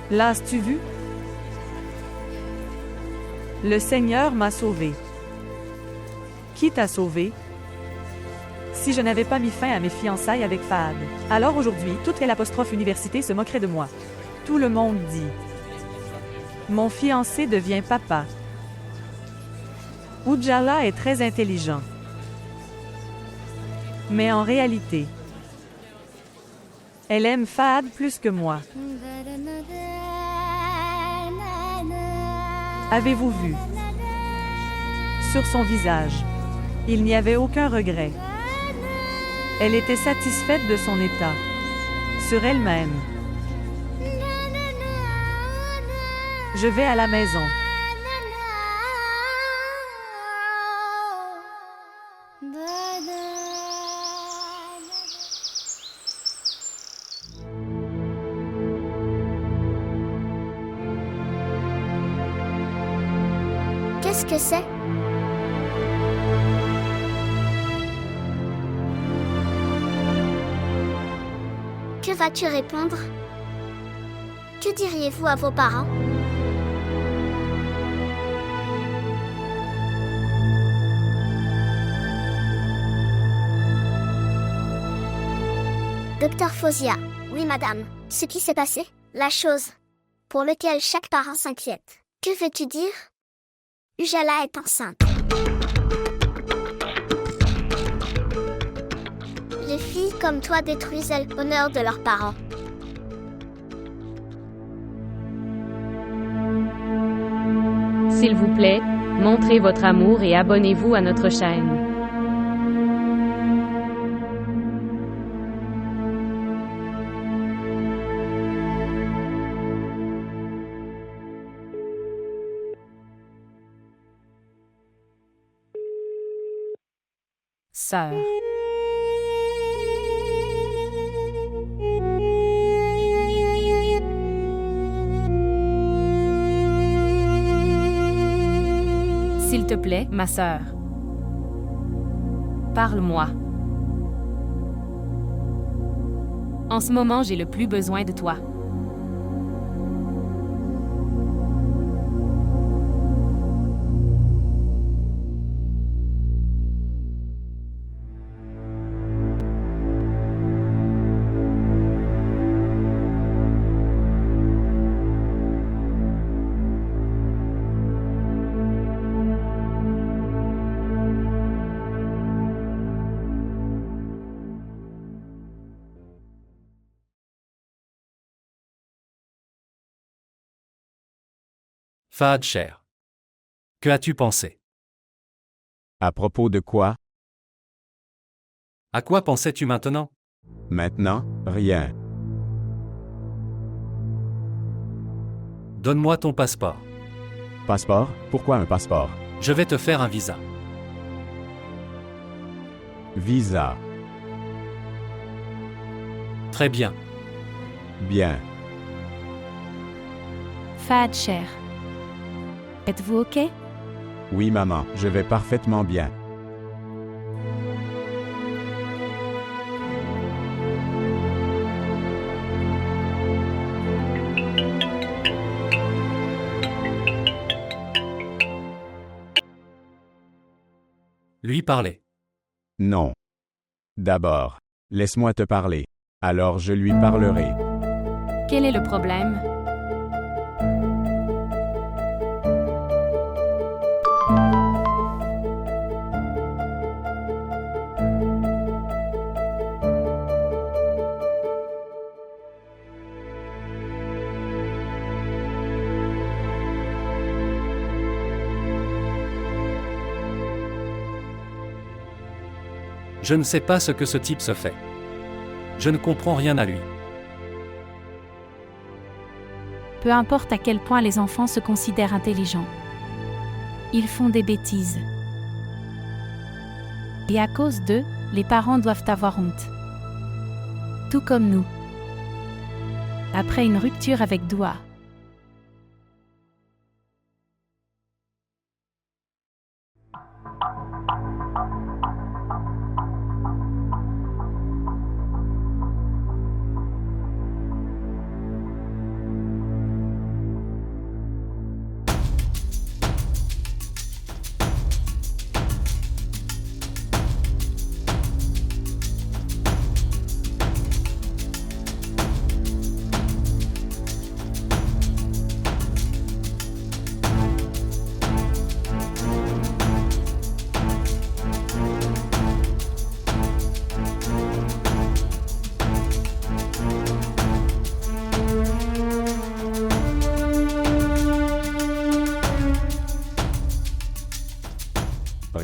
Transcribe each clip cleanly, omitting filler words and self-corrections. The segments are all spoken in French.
L'as-tu vu? Le Seigneur m'a sauvé. Qui t'a sauvé? Si je n'avais pas mis fin à mes fiançailles avec Fahad, alors aujourd'hui, toute l'apostrophe université se moquerait de moi. Tout le monde dit: mon fiancé devient papa. Ujala est très intelligent. Mais en réalité, elle aime Fahad plus que moi. Avez-vous vu? Sur son visage, il n'y avait aucun regret. Elle était satisfaite de son état, sur elle-même. Je vais à la maison. Qu'est-ce que c'est? Que vas-tu répondre? Que diriez-vous à vos parents? Docteur Fauziat, oui madame. Ce qui s'est passé, la chose pour laquelle chaque parent s'inquiète. Que veux-tu dire? Ujala est enceinte. Les filles comme toi détruisent l'honneur de leurs parents. S'il vous plaît, montrez votre amour et abonnez-vous à notre chaîne. Sœur. S'il te plaît, ma sœur. Parle-moi. En ce moment, j'ai le plus besoin de toi. Fahad cher. Que as-tu pensé? À propos de quoi? À quoi pensais-tu maintenant? Maintenant, rien. Donne-moi ton passeport. Passeport? Pourquoi un passeport? Je vais te faire un visa. Visa. Très bien. Bien. Fahad cher. Êtes-vous OK? Oui, maman, je vais parfaitement bien. Lui parler. Non. D'abord, laisse-moi te parler. Alors je lui parlerai. Quel est le problème? Je ne sais pas ce que ce type se fait. Je ne comprends rien à lui. Peu importe à quel point les enfants se considèrent intelligents. Ils font des bêtises. Et à cause d'eux, les parents doivent avoir honte. Tout comme nous. Après une rupture avec Doua.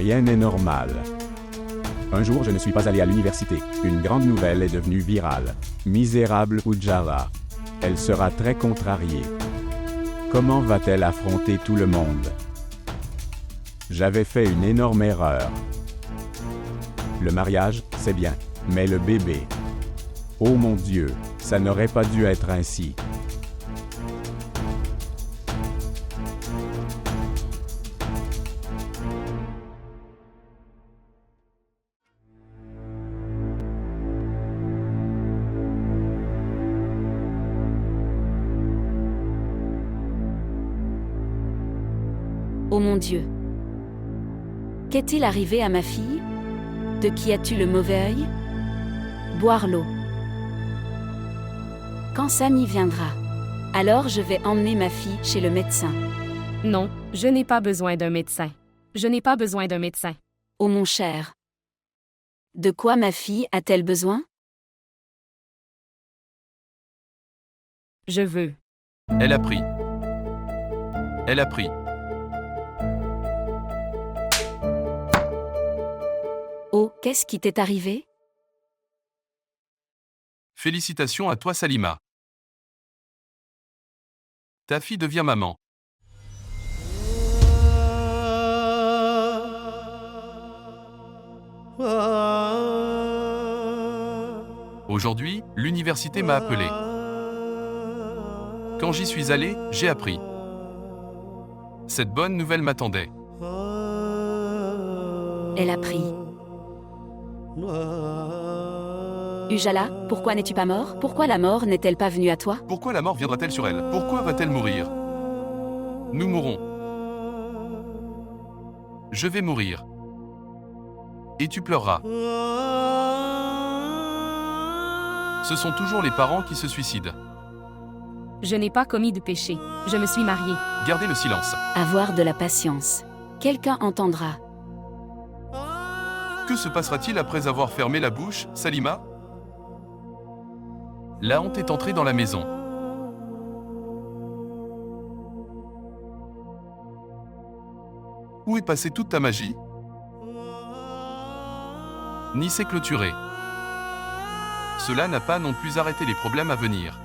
rien n'est normal. Un jour, je ne suis pas allé à l'université. Une grande nouvelle est devenue virale. Misérable Ujjala. Elle sera très contrariée. Comment va-t-elle affronter tout le monde? J'avais fait une énorme erreur. Le mariage, c'est bien, mais le bébé. Oh mon Dieu, ça n'aurait pas dû être ainsi. Oh mon Dieu! Qu'est-il arrivé à ma fille? De qui as-tu le mauvais œil? Boire l'eau. Quand Samy viendra, alors je vais emmener ma fille chez le médecin. Non, je n'ai pas besoin d'un médecin. Je n'ai pas besoin d'un médecin. Oh mon cher! De quoi ma fille a-t-elle besoin? Je veux. Elle a pris. Elle a pris. Oh, qu'est-ce qui t'est arrivé? Félicitations à toi Salima. Ta fille devient maman. Aujourd'hui, l'université m'a appelé. Quand j'y suis allé, j'ai appris. Cette bonne nouvelle m'attendait. Elle a pris. Ujjala, pourquoi n'es-tu pas mort? Pourquoi la mort n'est-elle pas venue à toi? Pourquoi la mort viendra-t-elle sur elle? Pourquoi va-t-elle mourir? Nous mourrons. Je vais mourir. Et tu pleureras. Ce sont toujours les parents qui se suicident. Je n'ai pas commis de péché. Je me suis mariée. Gardez le silence. Avoir de la patience. Quelqu'un entendra. Que se passera-t-il après avoir fermé la bouche, Salima? La honte est entrée dans la maison. Où est passée toute ta magie? Ni s'est clôturé. Cela n'a pas non plus arrêté les problèmes à venir.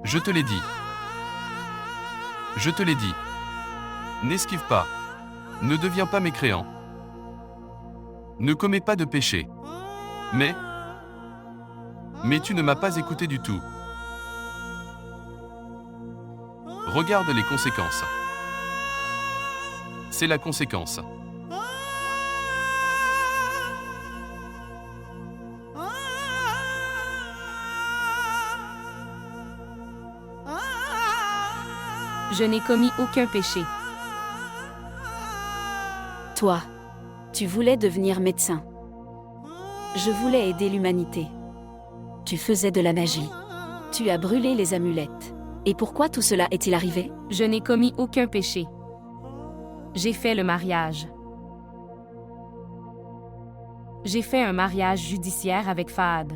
Je te l'ai dit. Je te l'ai dit. N'esquive pas. Ne deviens pas mécréant. Ne commets pas de péché. Mais tu ne m'as pas écouté du tout. Regarde les conséquences. C'est la conséquence. Je n'ai commis aucun péché. Toi, tu voulais devenir médecin. Je voulais aider l'humanité. Tu faisais de la magie. Tu as brûlé les amulettes. Et pourquoi tout cela est-il arrivé? Je n'ai commis aucun péché. J'ai fait le mariage. J'ai fait un mariage judiciaire avec Fahad.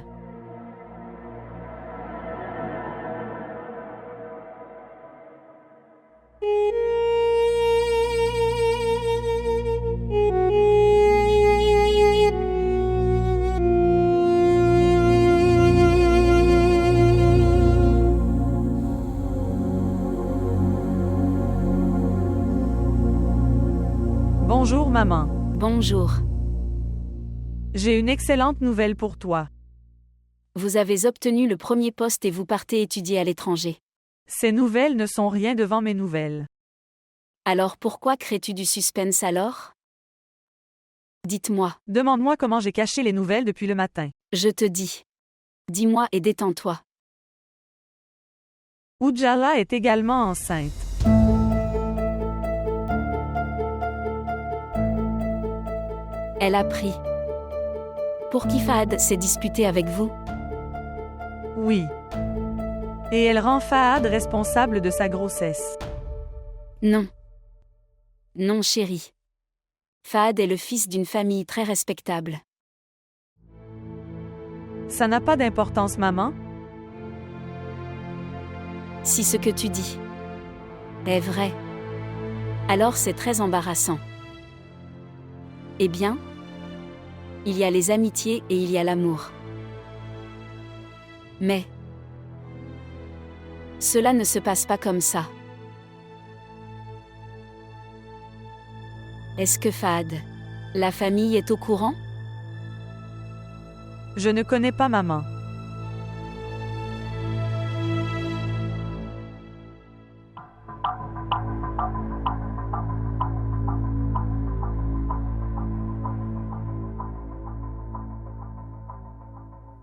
Bonjour maman. Bonjour. J'ai une excellente nouvelle pour toi. Vous avez obtenu le premier poste et vous partez étudier à l'étranger. Ces nouvelles ne sont rien devant mes nouvelles. Alors pourquoi crées-tu du suspense alors? Dites-moi. Demande-moi comment j'ai caché les nouvelles depuis le matin. Je te dis. Dis-moi et détends-toi. Ujjala est également enceinte. Elle a pris. Pour qui Fahad s'est disputé avec vous? Oui. Et elle rend Fahad responsable de sa grossesse. Non. Non, chérie. Fahad est le fils d'une famille très respectable. Ça n'a pas d'importance, maman. Si ce que tu dis est vrai, alors c'est très embarrassant. Eh bien, il y a les amitiés et il y a l'amour. Mais cela ne se passe pas comme ça. Est-ce que Fahad, la famille est au courant? Je ne connais pas maman.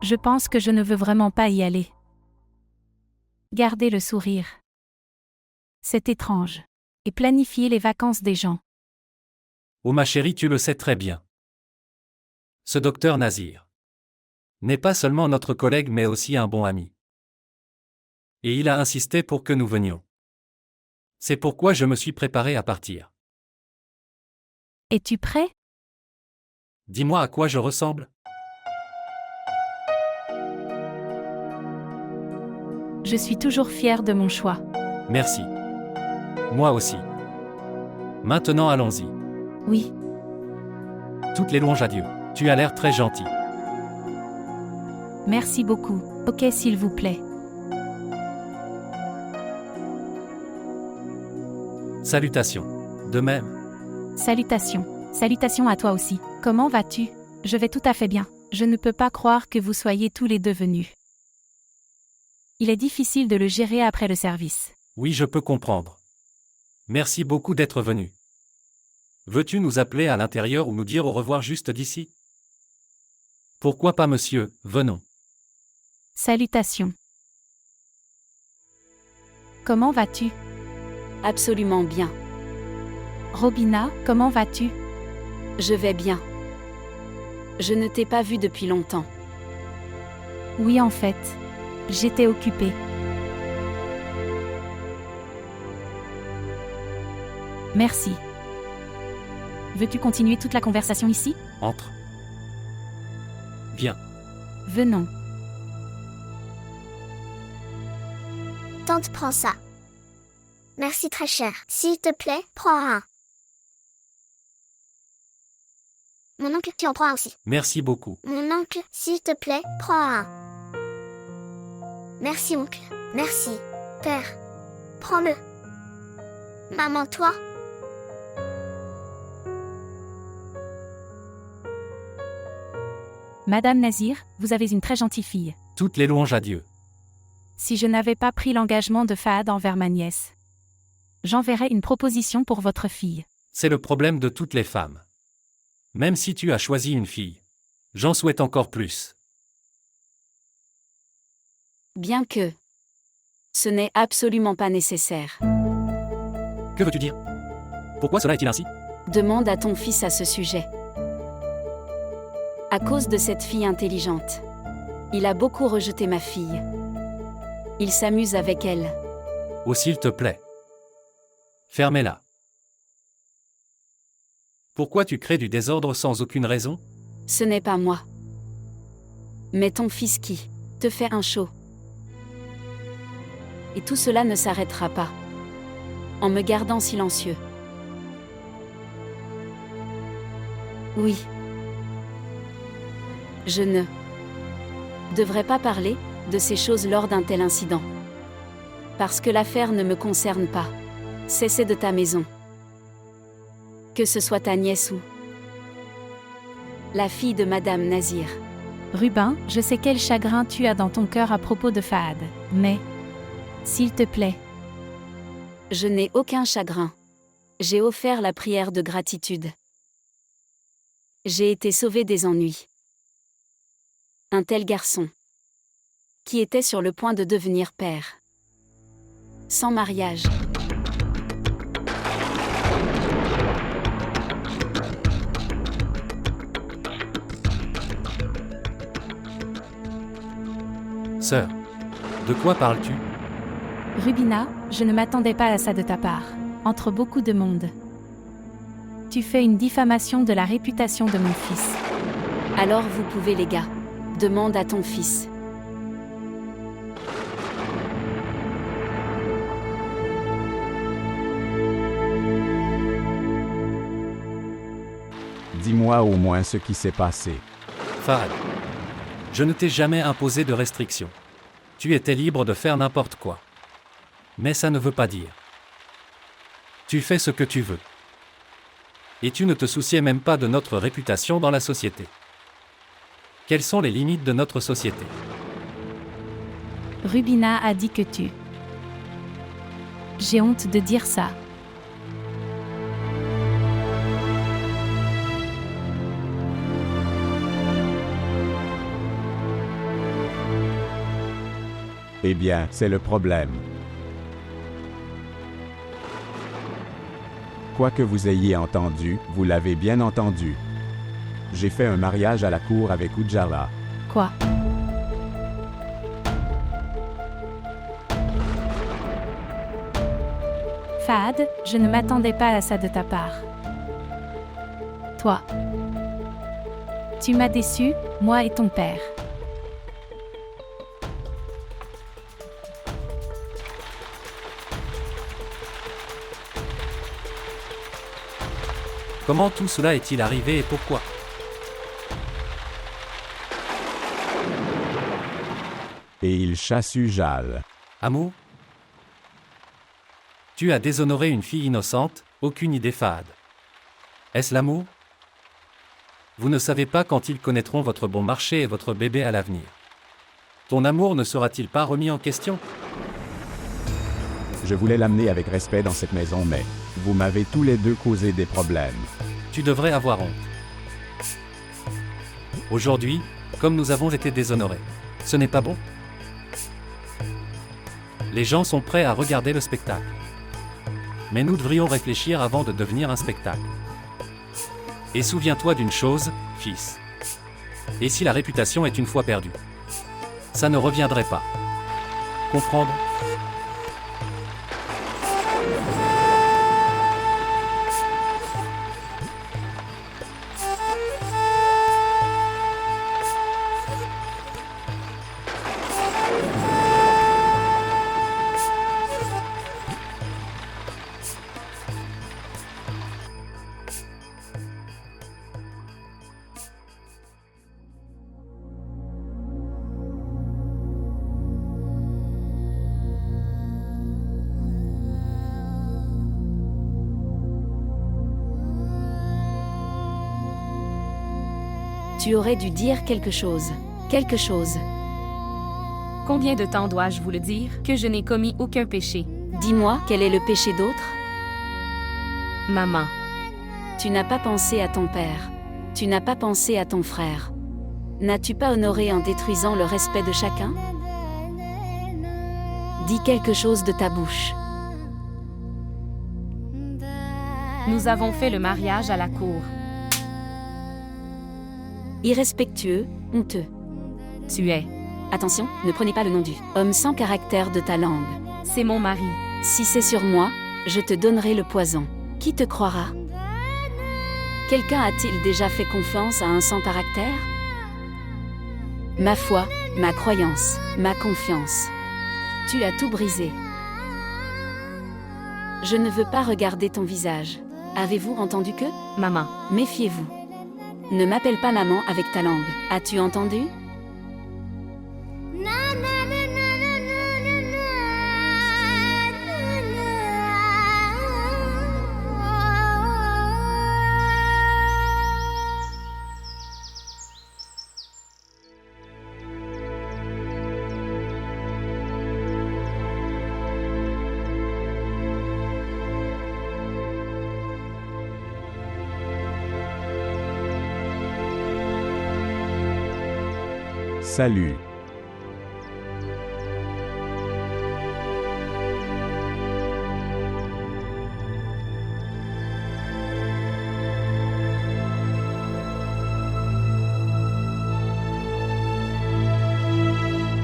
Je pense que je ne veux vraiment pas y aller. Gardez le sourire. C'est étrange. Et planifier les vacances des gens. Oh ma chérie, tu le sais très bien. Ce docteur Nazir n'est pas seulement notre collègue mais aussi un bon ami. Et il a insisté pour que nous venions. C'est pourquoi je me suis préparé à partir. Es-tu prêt? Dis-moi à quoi je ressemble? Je suis toujours fière de mon choix. Merci. Moi aussi. Maintenant allons-y. Oui, Toutes les louanges à Dieu. Tu as l'air très gentil. merci beaucoup. Ok, s'il vous plaît. Salutations. De même. Salutations. Salutations à toi aussi. Comment vas-tu? Je vais tout à fait bien. Je ne peux pas croire que vous soyez tous les deux venus. Il est difficile de le gérer après le service. Oui, je peux comprendre. Merci beaucoup d'être venu. Veux-tu nous appeler à l'intérieur ou nous dire au revoir juste d'ici? Pourquoi pas, monsieur, venons. Salutations. Comment vas-tu? Absolument bien. Robina, comment vas-tu? Je vais bien. Je ne t'ai pas vu depuis longtemps. Oui, en fait. J'étais occupée. Merci. Veux-tu continuer toute la conversation ici? Entre. Viens. Venons. Tante, prends ça. Merci très cher. S'il te plaît, prends un. Mon oncle, tu en prends un aussi. Merci beaucoup. Mon oncle, s'il te plaît, prends un. Merci oncle. Merci. Père. Prends-le. Maman, toi. Madame Nazir, vous avez une très gentille fille. Toutes les louanges à Dieu. Si je n'avais pas pris l'engagement de Fahad envers ma nièce, j'enverrais une proposition pour votre fille. C'est le problème de toutes les femmes. Même si tu as choisi une fille, j'en souhaite encore plus. Bien que ce n'est absolument pas nécessaire. Que veux-tu dire? Pourquoi cela est-il ainsi? Demande à ton fils à ce sujet. À cause de cette fille intelligente. Il a beaucoup rejeté ma fille. Il s'amuse avec elle. Oh, s'il te plaît. Fermez-la. Pourquoi tu crées du désordre sans aucune raison? Ce n'est pas moi. Mais ton fils qui te fait un show. Et tout cela ne s'arrêtera pas. En me gardant silencieux. Oui. Je ne devrais pas parler de ces choses lors d'un tel incident. Parce que l'affaire ne me concerne pas. C'est de ta maison. Que ce soit ta nièce ou la fille de Madame Nazir. Rubin, je sais quel chagrin tu as dans ton cœur à propos de Fahad, mais, s'il te plaît, Je n'ai aucun chagrin. J'ai offert la prière de gratitude. J'ai été sauvée des ennuis. Un tel garçon, qui était sur le point de devenir père. Sans mariage. Sœur, de quoi parles-tu? Rubina, je ne m'attendais pas à ça de ta part, entre beaucoup de monde. Tu fais une diffamation de la réputation de mon fils. Alors vous pouvez les gars. Demande à ton fils. Dis-moi au moins ce qui s'est passé. Fahad, je ne t'ai jamais imposé de restrictions. Tu étais libre de faire n'importe quoi. Mais ça ne veut pas dire. Tu fais ce que tu veux. Et tu ne te souciais même pas de notre réputation dans la société. Quelles sont les limites de notre société? Rubina a dit que tu... J'ai honte de dire ça. Eh bien, c'est le problème. Quoi que vous ayez entendu, vous l'avez bien entendu. J'ai fait un mariage à la cour avec Ujjara. Quoi? Fahad, je ne m'attendais pas à ça de ta part. Toi. Tu m'as déçu, moi et ton père. Comment tout cela est-il arrivé et pourquoi? Et il chasse Ujjal. Amour? Tu as déshonoré une fille innocente, aucune idée Fahad. Est-ce l'amour? Vous ne savez pas quand ils connaîtront votre bon marché et votre bébé à l'avenir. Ton amour ne sera-t-il pas remis en question? Je voulais l'amener avec respect dans cette maison, mais vous m'avez tous les deux causé des problèmes. Tu devrais avoir honte. Aujourd'hui, comme nous avons été déshonorés, ce n'est pas bon. Les gens sont prêts à regarder le spectacle. Mais nous devrions réfléchir avant de devenir un spectacle. Et souviens-toi d'une chose, fils. Et si la réputation est une fois perdue? Ça ne reviendrait pas. Comprendre? Tu aurais dû dire quelque chose. Quelque chose. Combien de temps dois-je vous le dire que je n'ai commis aucun péché? Dis-moi, quel est le péché d'autre? Maman. Tu n'as pas pensé à ton père. Tu n'as pas pensé à ton frère. N'as-tu pas honoré en détruisant le respect de chacun? Dis quelque chose de ta bouche. Nous avons fait le mariage à la cour. Irrespectueux, honteux. Tu es. Attention, ne prenez pas le nom du homme sans caractère de ta langue. C'est mon mari. Si c'est sur moi, je te donnerai le poison. Qui te croira? Quelqu'un a-t-il déjà fait confiance à un sans caractère? Ma foi, ma croyance, ma confiance. Tu as tout brisé. Je ne veux pas regarder ton visage. Avez-vous entendu que? Maman. Méfiez-vous. Ne m'appelle pas maman avec ta langue. As-tu entendu? Salut.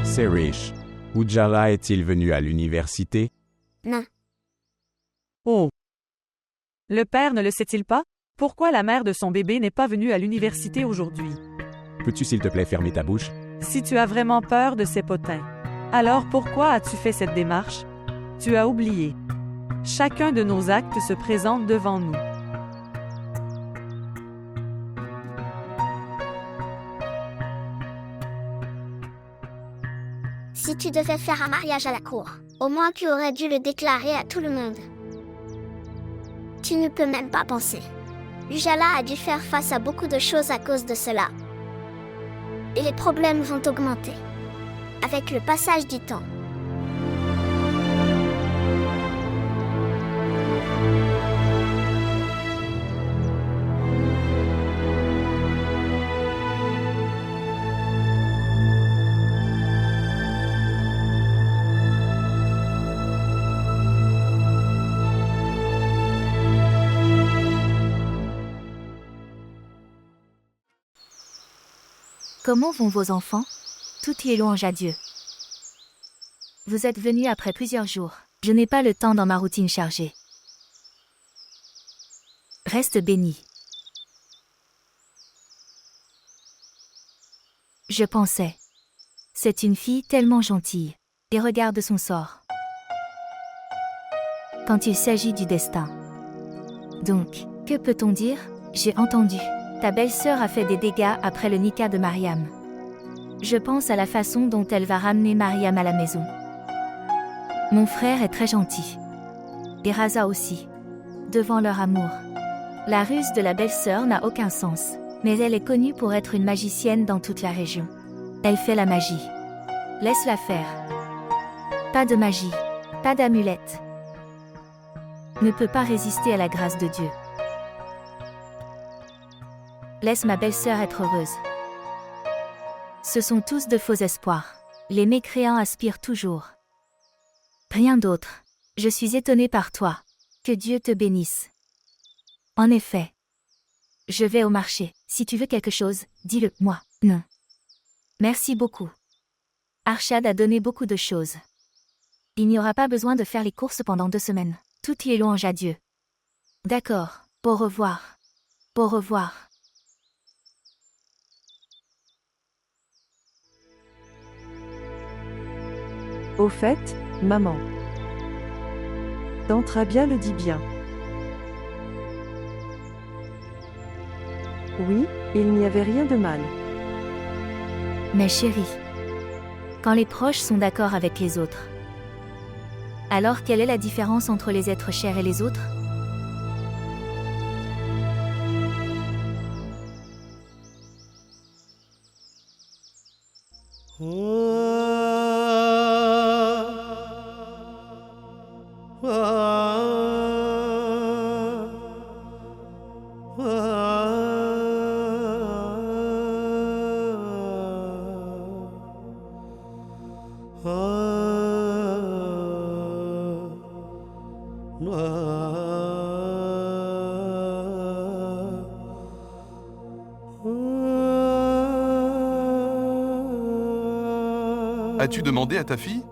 Serish. Ujjara est-il venu à l'université? Non. Oh. Le père ne le sait-il pas? Pourquoi la mère de son bébé n'est pas venue à l'université aujourd'hui? Peux-tu s'il te plaît fermer ta bouche? Si tu as vraiment peur de ces potins, alors pourquoi as-tu fait cette démarche? Tu as oublié. Chacun de nos actes se présente devant nous. Si tu devais faire un mariage à la cour, au moins tu aurais dû le déclarer à tout le monde. Tu ne peux même pas penser. Ujala a dû faire face à beaucoup de choses à cause de cela. Et les problèmes vont augmenter. Avec le passage du temps. Comment vont vos enfants? Tout y est louange à Dieu. Vous êtes venus après plusieurs jours. Je n'ai pas le temps dans ma routine chargée. Reste béni. Je pensais. C'est une fille tellement gentille. Et regarde son sort. Quand il s'agit du destin. Donc, que peut-on dire? J'ai entendu. Ta belle-sœur a fait des dégâts après le Nika de Mariam. Je pense à la façon dont elle va ramener Mariam à la maison. Mon frère est très gentil. Et Raza aussi. Devant leur amour. La ruse de la belle-sœur n'a aucun sens. Mais elle est connue pour être une magicienne dans toute la région. Elle fait la magie. Laisse-la faire. Pas de magie. Pas d'amulette. Ne peut pas résister à la grâce de Dieu. Laisse ma belle-sœur être heureuse. Ce sont tous de faux espoirs. Les mécréants aspirent toujours. Rien d'autre. Je suis étonnée par toi. Que Dieu te bénisse. En effet. Je vais au marché. Si tu veux quelque chose, dis-le moi. Non. Merci beaucoup. Arshad a donné beaucoup de choses. Il n'y aura pas besoin de faire les courses pendant 2 semaines. Tout y est louange à Dieu. D'accord. Au revoir. Au revoir. Au fait, maman. Tante Rabia le dit bien. Oui, il n'y avait rien de mal. Mais chérie, quand les proches sont d'accord avec les autres, alors quelle est la différence entre les êtres chers et les autres? As-tu demandé à ta fille?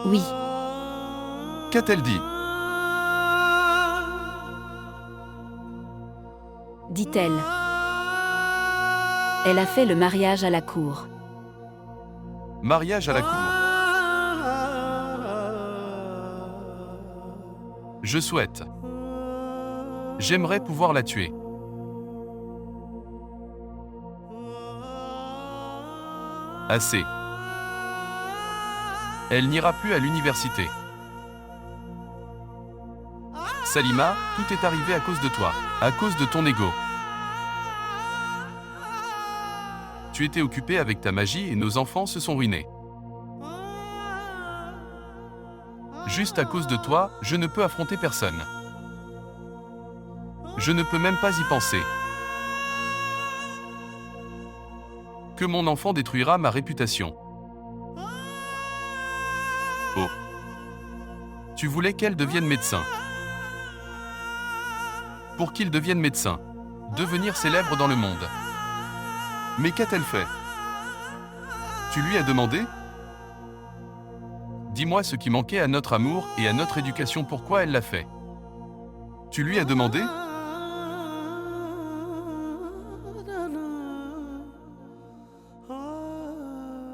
Oui. Qu'a-t-elle dit? Dit-elle. Elle a fait le mariage à la cour. Mariage à la cour. Je souhaite. J'aimerais pouvoir la tuer. Assez. Elle n'ira plus à l'université. Salima, tout est arrivé à cause de toi, à cause de ton ego. Tu étais occupée avec ta magie et nos enfants se sont ruinés. Juste à cause de toi, je ne peux affronter personne. Je ne peux même pas y penser. Que mon enfant détruira ma réputation. Oh. Tu voulais qu'elle devienne médecin. Pour qu'il devienne médecin. Devenir célèbre dans le monde. Mais qu'a-t-elle fait? Tu lui as demandé? Dis-moi ce qui manquait à notre amour et à notre éducation, pourquoi elle l'a fait. Tu lui as demandé?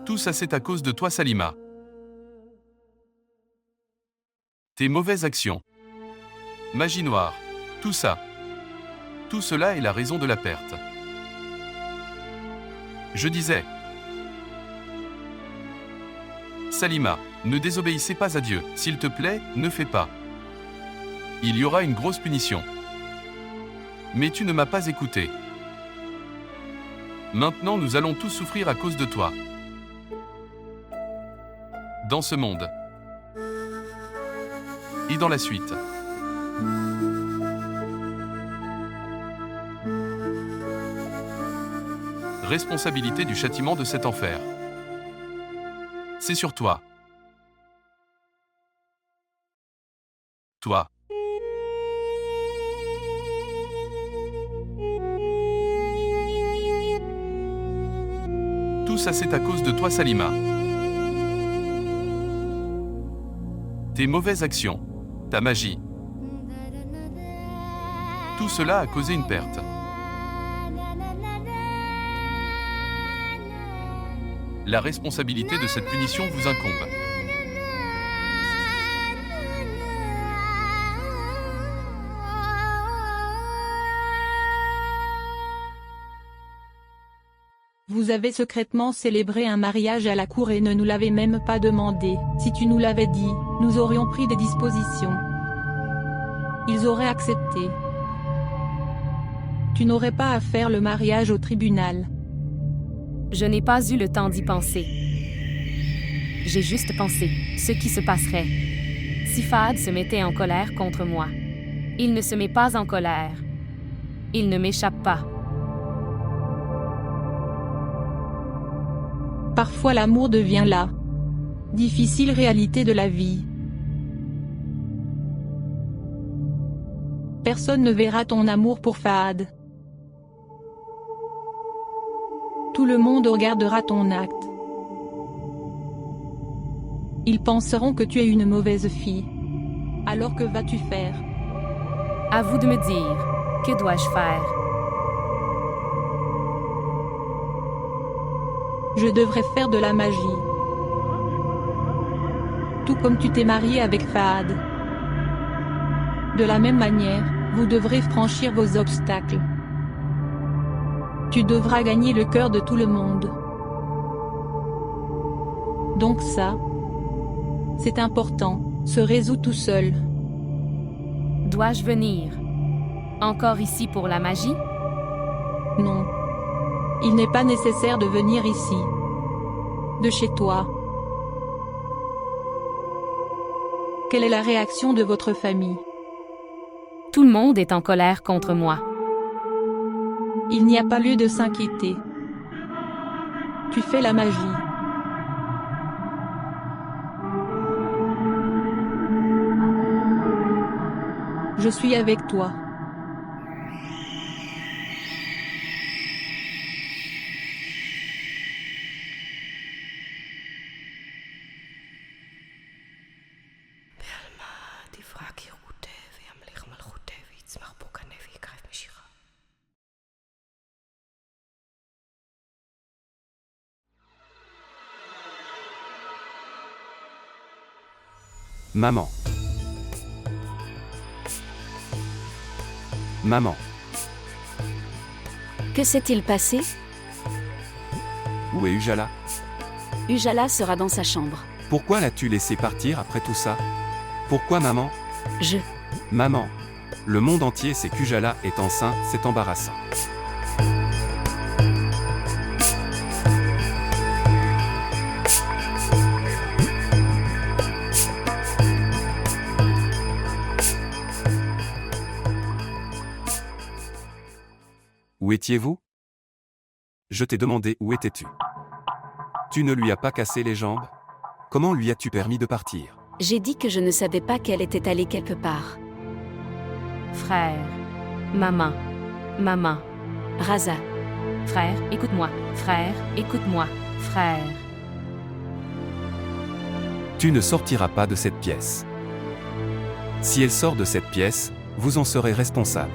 Tout ça c'est à cause de toi Salima. Tes mauvaises actions. Magie noire. Tout ça. Tout cela est la raison de la perte. Je disais, Salima, ne désobéissez pas à Dieu, s'il te plaît, ne fais pas. Il y aura une grosse punition. Mais tu ne m'as pas écouté. Maintenant nous allons tous souffrir à cause de toi. Dans ce monde. Et dans la suite. Responsabilité du châtiment de cet enfer. C'est sur toi. Toi. Tout ça c'est à cause de toi Salima. Tes mauvaises actions, ta magie. Tout cela a causé une perte. La responsabilité de cette punition vous incombe. Vous avez secrètement célébré un mariage à la cour et ne nous l'avez même pas demandé. Si tu nous l'avais dit, nous aurions pris des dispositions. Ils auraient accepté. Tu n'aurais pas à faire le mariage au tribunal. Je n'ai pas eu le temps d'y penser. J'ai juste pensé ce qui se passerait. Si Fahad se mettait en colère contre moi. Il ne se met pas en colère. Il ne m'échappe pas. Parfois l'amour devient la difficile réalité de la vie. Personne ne verra ton amour pour Fahad. Tout le monde regardera ton acte. Ils penseront que tu es une mauvaise fille. Alors que vas-tu faire? À vous de me dire, que dois-je faire? Je devrais faire de la magie. Tout comme tu t'es marié avec Fahad. De la même manière, vous devrez franchir vos obstacles. Tu devras gagner le cœur de tout le monde. Donc ça, c'est important, se résout tout seul. Dois-je venir? Encore ici pour la magie? Non. Il n'est pas nécessaire de venir ici. De chez toi. Quelle est la réaction de votre famille? Tout le monde est en colère contre moi. Il n'y a pas lieu de s'inquiéter. Tu fais la magie. Je suis avec toi. Maman. Maman. Que s'est-il passé? Où est Ujala? Ujala sera dans sa chambre. Pourquoi l'as-tu laissé partir après tout ça? Pourquoi maman? Maman. Le monde entier sait qu'Ujala est enceinte, c'est embarrassant. Où étiez-vous? Je t'ai demandé où étais-tu. Tu ne lui as pas cassé les jambes? Comment lui as-tu permis de partir? J'ai dit que je ne savais pas qu'elle était allée quelque part. Frère. Maman. Maman. Raza. Frère, écoute-moi. Frère, écoute-moi. Frère. Tu ne sortiras pas de cette pièce. Si elle sort de cette pièce, vous en serez responsable.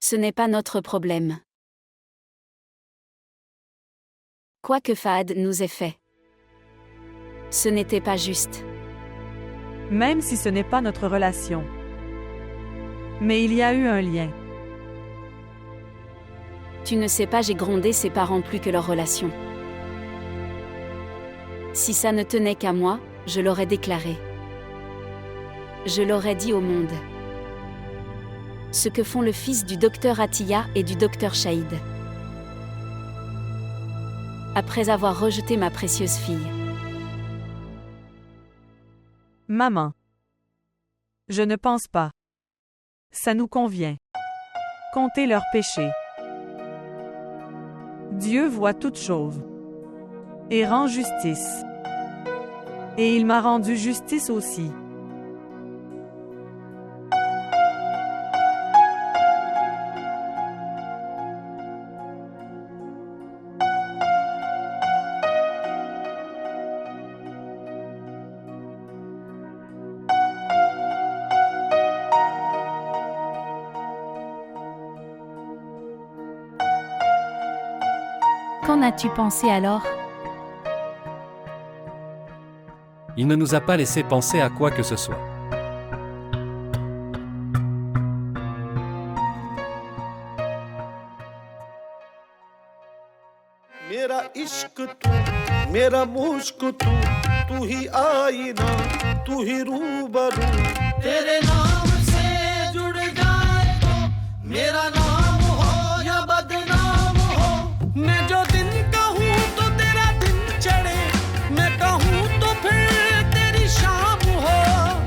Ce n'est pas notre problème. Quoi que Fahad nous ait fait. Ce n'était pas juste. Même si ce n'est pas notre relation. Mais il y a eu un lien. Tu ne sais pas, j'ai grondé ses parents plus que leur relation. Si ça ne tenait qu'à moi, je l'aurais déclaré. Je l'aurais dit au monde. Ce que font le fils du docteur Atiya et du docteur Shahid. Après avoir rejeté ma précieuse fille. Maman. Je ne pense pas. Ça nous convient. Comptez leurs péchés. Dieu voit toutes choses. Et rend justice. Et il m'a rendu justice aussi. Qu'en as-tu pensé alors? Il ne nous a pas laissé penser à quoi que ce soit. मेरा इश्क तू मेरा मुश्क तू ही आईना तू ही रूबरू तेरे नाम से जुड़ जाए तो मेरा नाम हो या बदनाम हो मैं जो दिन कहूँ तो तेरा दिन चढ़े मैं कहूँ तो फिर तेरी शाम हो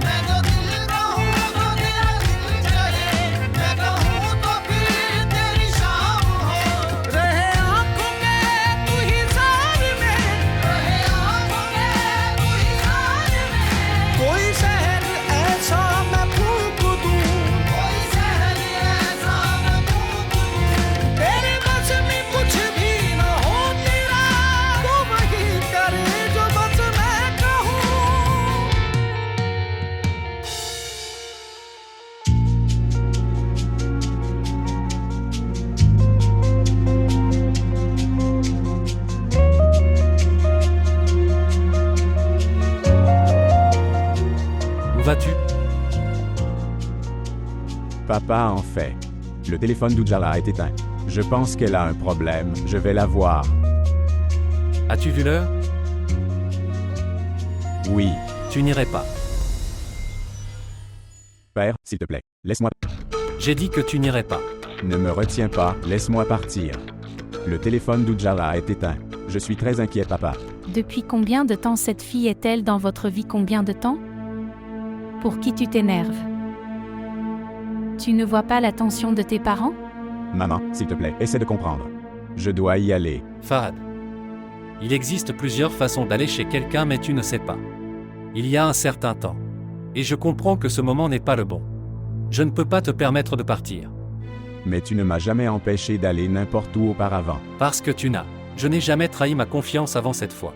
मैं जो दिल कहूँ तो तेरा दिन चढ़े मैं कहूँ तो फिर तेरी शाम हो रहे आँखों में तू ही सार में रहे आँखों में तू ही सार में कोई शहर ऐसा मैं फूंक दूँ कोई शहर ऐसा मैं फूंक दूँ तेरे बस में कुछ भी न हो तेरा तू वही करे जो बस मैं कहूँ Où vas-tu? Papa en fait. Le téléphone d'Ujala est éteint. Je pense qu'elle a un problème, je vais la voir. As-tu vu l'heure? Oui. Tu n'irais pas. Père, s'il te plaît, laisse-moi. J'ai dit que tu n'irais pas. Ne me retiens pas, laisse-moi partir. Le téléphone d'Ujala est éteint. Je suis très inquiet, papa. Depuis combien de temps cette fille est-elle dans votre vie? Combien de temps? Pour qui tu t'énerves? Tu ne vois pas l'attention de tes parents? Maman, s'il te plaît, essaie de comprendre. Je dois y aller. Fahad. Il existe plusieurs façons d'aller chez quelqu'un mais tu ne sais pas. Il y a un certain temps. Et je comprends que ce moment n'est pas le bon. Je ne peux pas te permettre de partir. Mais tu ne m'as jamais empêché d'aller n'importe où auparavant. Parce que tu n'as. Je n'ai jamais trahi ma confiance avant cette fois.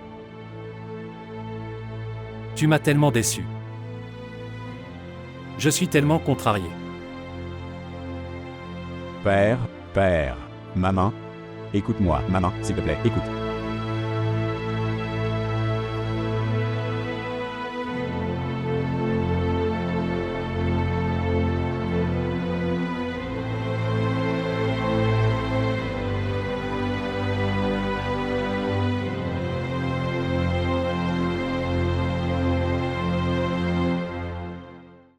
Tu m'as tellement déçu. Je suis tellement contrarié. Père, maman, écoute-moi, maman, s'il te plaît, écoute.